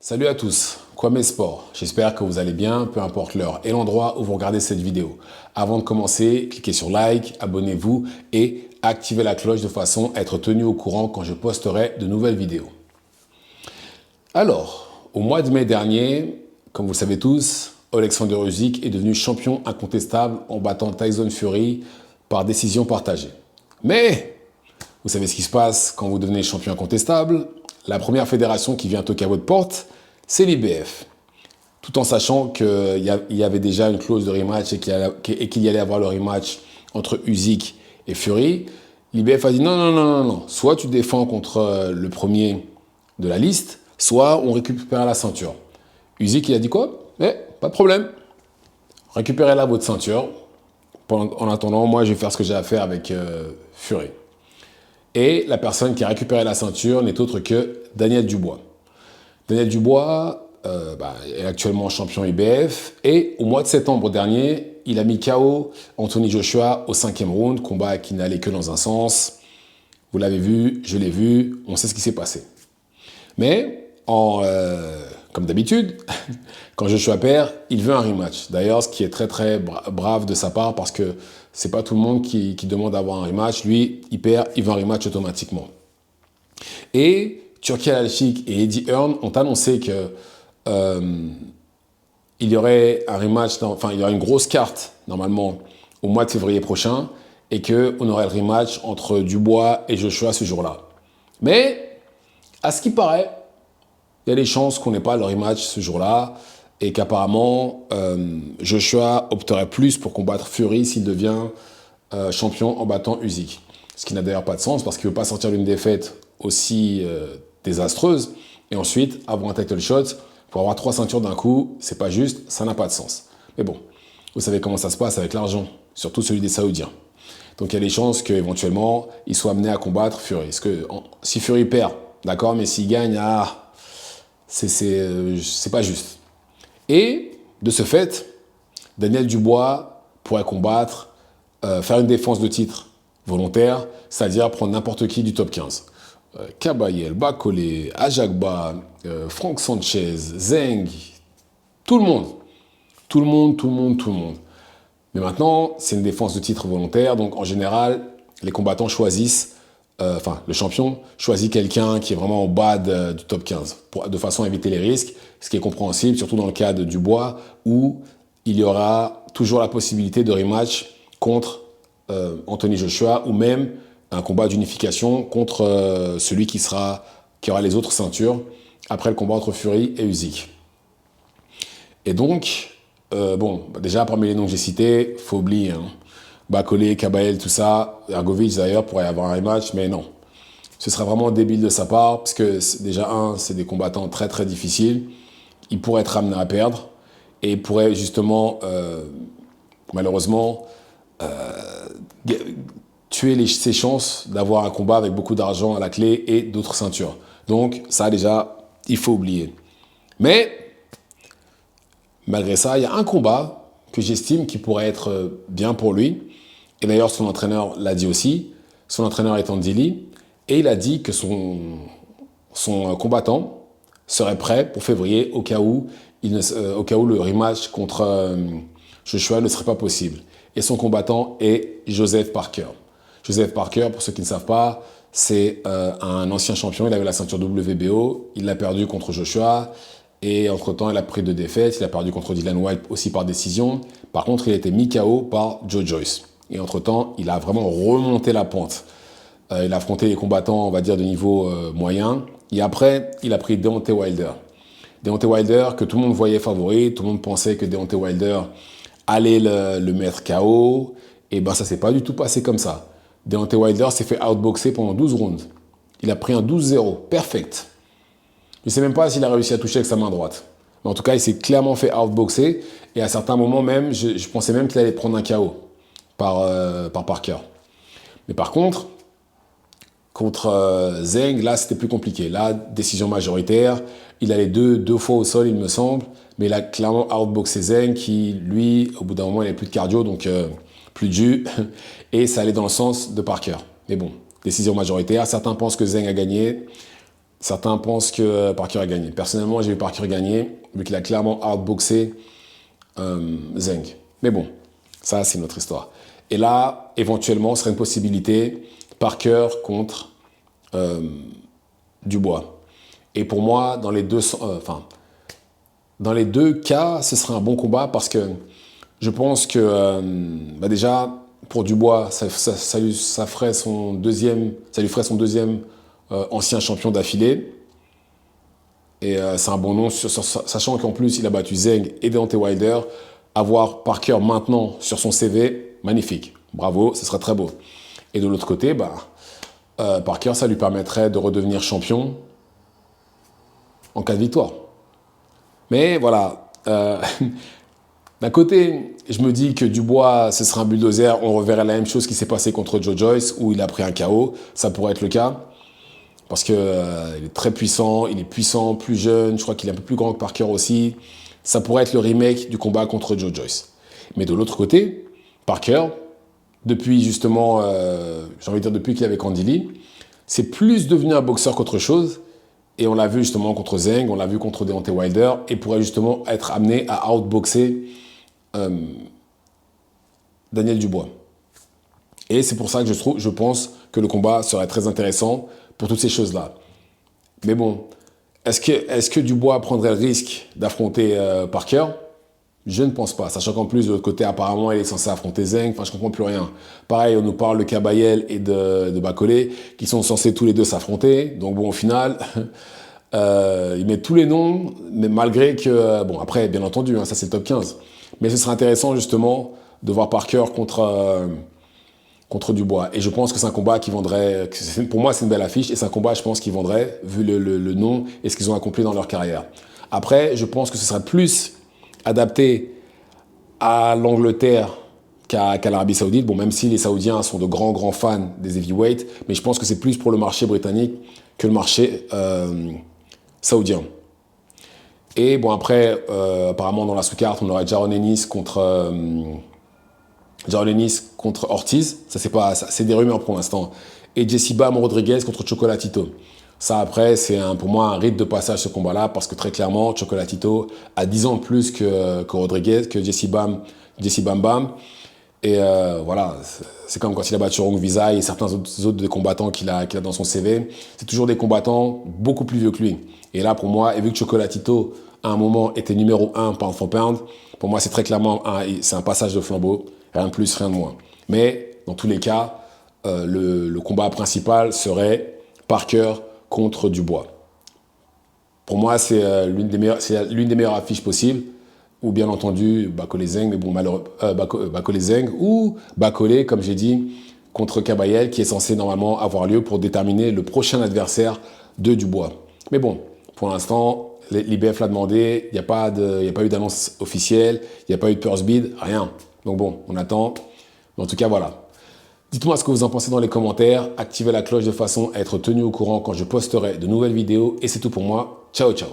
Salut à tous, Kwame Sport. J'espère que vous allez bien, peu importe l'heure et l'endroit où vous regardez cette vidéo. Avant de commencer, cliquez sur like, abonnez-vous et activez la cloche de façon à être tenu au courant quand je posterai de nouvelles vidéos. Alors, au mois de mai dernier, comme vous le savez tous, Alexander Usyk est devenu champion incontestable en battant Tyson Fury par décision partagée. Mais, vous savez ce qui se passe quand vous devenez champion incontestable? La première fédération qui vient toquer à votre porte, c'est l'IBF. Tout en sachant qu'il y avait déjà une clause de rematch et qu'il y allait avoir le rematch entre Usyk et Fury, l'IBF a dit non. Soit tu défends contre le premier de la liste, soit on récupère la ceinture. Usyk, il a dit quoi? Pas de problème. Récupérez-la votre ceinture. En attendant, moi, je vais faire ce que j'ai à faire avec Fury. Et la personne qui a récupéré la ceinture n'est autre que Daniel Dubois. Daniel Dubois est actuellement champion IBF et au mois de septembre dernier, il a mis KO Anthony Joshua au 5e round, combat qui n'allait que dans un sens. Vous l'avez vu, je l'ai vu, on sait ce qui s'est passé. Mais, comme d'habitude, quand Joshua perd, il veut un rematch. D'ailleurs, ce qui est très brave de sa part parce que c'est pas tout le monde qui demande d'avoir un rematch. Lui, il perd, il veut un rematch automatiquement. Et Turki Al-Sheikh et Eddie Hearn ont annoncé que il y aurait un rematch, il y aurait une grosse carte normalement au mois de février prochain et qu'on aurait le rematch entre Dubois et Joshua ce jour-là. Mais, à ce qui paraît, il y a des chances qu'on n'ait pas le rematch ce jour-là et qu'apparemment Joshua opterait plus pour combattre Fury s'il devient champion en battant Usyk. Ce qui n'a d'ailleurs pas de sens parce qu'il ne veut pas sortir d'une défaite aussi désastreuse et ensuite avoir un title shot pour avoir 3 ceintures d'un coup, c'est pas juste, ça n'a pas de sens. Mais bon, vous savez comment ça se passe avec l'argent, surtout celui des Saoudiens. Donc il y a des chances qu'éventuellement, il soit amené à combattre Fury. Parce que si Fury perd, d'accord, mais s'il gagne, c'est pas juste. Et de ce fait, Daniel Dubois pourrait combattre, faire une défense de titre volontaire, c'est-à-dire prendre n'importe qui du top 15. Kabayel, Bakole, Ajagba, Frank Sanchez, Zeng, tout le monde. Tout le monde. Mais maintenant, c'est une défense de titre volontaire, donc en général, les combattants choisissent, le champion choisit quelqu'un qui est vraiment en bas du top 15, de façon à éviter les risques, ce qui est compréhensible, surtout dans le cas de Dubois, où il y aura toujours la possibilité de rematch contre Anthony Joshua, ou même un combat d'unification contre celui qui aura les autres ceintures après le combat entre Fury et Usyk. Et donc, déjà parmi les noms que j'ai cités, faut oublier, Bakole, Kabayel, tout ça, Ergovic d'ailleurs pourrait y avoir un rematch, mais non. Ce serait vraiment débile de sa part, parce que déjà, c'est des combattants très difficiles. Il pourrait être amené à perdre, et il pourrait justement, malheureusement, tuer ses chances d'avoir un combat avec beaucoup d'argent à la clé et d'autres ceintures. Donc ça déjà, il faut oublier. Mais, malgré ça, il y a un combat que j'estime qui pourrait être bien pour lui. Et d'ailleurs, son entraîneur l'a dit aussi. Son entraîneur est Andy Lee. Et il a dit que son combattant serait prêt pour février au cas où le rematch contre Joshua ne serait pas possible. Et son combattant est Joseph Parker. Joseph Parker, pour ceux qui ne savent pas, c'est un ancien champion. Il avait la ceinture WBO. Il l'a perdu contre Joshua. Et entre-temps, il a pris 2 défaites. Il a perdu contre Dylan White aussi par décision. Par contre, il a été mis KO par Joe Joyce. Et entre-temps, il a vraiment remonté la pente. Il a affronté les combattants, on va dire, de niveau moyen. Et après, il a pris Deontay Wilder. Deontay Wilder, que tout le monde voyait favori. Tout le monde pensait que Deontay Wilder allait le mettre KO. Et ça s'est pas du tout passé comme ça. Deontay Wilder s'est fait outboxer pendant 12 rounds. Il a pris un 12-0. Perfect. Je ne sais même pas s'il a réussi à toucher avec sa main droite. Mais en tout cas, il s'est clairement fait outboxer. Et à certains moments même, je pensais même qu'il allait prendre un KO par Parker. Mais par contre, contre Zeng, là, c'était plus compliqué. Là, décision majoritaire. Il allait deux fois au sol, il me semble. Mais il a clairement outboxé Zeng qui, lui, au bout d'un moment, il n'avait plus de cardio, donc plus de jus. Et ça allait dans le sens de Parker. Mais bon, décision majoritaire. Certains pensent que Zeng a gagné. Certains pensent que Parker a gagné. Personnellement, j'ai vu Parker gagner, vu qu'il a clairement outboxé Zhang. Mais bon, ça, c'est notre histoire. Et là, éventuellement, ce serait une possibilité, Parker contre Dubois. Et pour moi, dans les deux cas, ce serait un bon combat parce que je pense que déjà, pour Dubois, ça lui ferait son deuxième ancien champion d'affilée. Et c'est un bon nom, sachant qu'en plus, il a battu Zhang et Deontay Wilder. Avoir Parker maintenant sur son CV, magnifique. Bravo, ce serait très beau. Et de l'autre côté, Parker, ça lui permettrait de redevenir champion en cas de victoire. Mais voilà, d'un côté, je me dis que Dubois, ce serait un bulldozer. On reverrait la même chose qui s'est passé contre Joe Joyce, où il a pris un KO. Ça pourrait être le cas. Parce qu'il est très puissant, il est puissant, plus jeune, je crois qu'il est un peu plus grand que Parker aussi. Ça pourrait être le remake du combat contre Joe Joyce. Mais de l'autre côté, Parker, depuis justement, j'ai envie de dire depuis qu'il est avec Andy Lee, c'est plus devenu un boxeur qu'autre chose. Et on l'a vu justement contre Zhang, on l'a vu contre Deontay Wilder, et pourrait justement être amené à outboxer Daniel Dubois. Et c'est pour ça que je pense que le combat serait très intéressant pour toutes ces choses-là. Mais bon, est-ce que Dubois prendrait le risque d'affronter Parker? Je ne pense pas. Sachant qu'en plus, de l'autre côté, apparemment, il est censé affronter Zhang. Enfin, je ne comprends plus rien. Pareil, on nous parle de Kabayel et de Bacolé, qui sont censés tous les deux s'affronter. Donc bon, au final, il met tous les noms, mais malgré que... bon, après, bien entendu, ça c'est le top 15. Mais ce serait intéressant, justement, de voir Parker contre Dubois. Et je pense que c'est un combat qui vendrait... Pour moi, c'est une belle affiche. Et c'est un combat, je pense, qui vendrait, vu le nom et ce qu'ils ont accompli dans leur carrière. Après, je pense que ce serait plus adapté à l'Angleterre qu'à l'Arabie Saoudite. Bon, même si les Saoudiens sont de grands fans des heavyweights, mais je pense que c'est plus pour le marché britannique que le marché saoudien. Et bon, après, apparemment, dans la sous-carte, on aurait Jaron Ennis contre Ortiz. Ça, c'est des rumeurs pour l'instant. Et Jesse Bam Rodriguez contre Chocolatito. Ça, après, c'est pour moi un rite de passage, ce combat-là, parce que très clairement, Chocolatito a 10 ans de plus que Rodriguez, que Jesse Bam Bam. Et voilà, c'est comme quand il a battu Rong Visa et certains autres combattants qu'il a dans son CV. C'est toujours des combattants beaucoup plus vieux que lui. Et là, pour moi, et vu que Chocolatito, à un moment, était numéro 1 pound for pound, pour moi, c'est très clairement c'est un passage de flambeau. Rien de plus, rien de moins. Mais, dans tous les cas, le combat principal serait Parker contre Dubois. Pour moi, c'est l'une des meilleures affiches possibles. Ou bien entendu, Bacolé Zhang, mais bon, Bacolé Zhang ou Bacolé, comme j'ai dit, contre Kabayel, qui est censé normalement avoir lieu pour déterminer le prochain adversaire de Dubois. Mais bon, pour l'instant, l'IBF l'a demandé, il n'y a pas eu d'annonce officielle, il n'y a pas eu de purse bid, rien. Donc bon, on attend. Mais en tout cas, voilà. Dites-moi ce que vous en pensez dans les commentaires. Activez la cloche de façon à être tenu au courant quand je posterai de nouvelles vidéos. Et c'est tout pour moi. Ciao, ciao.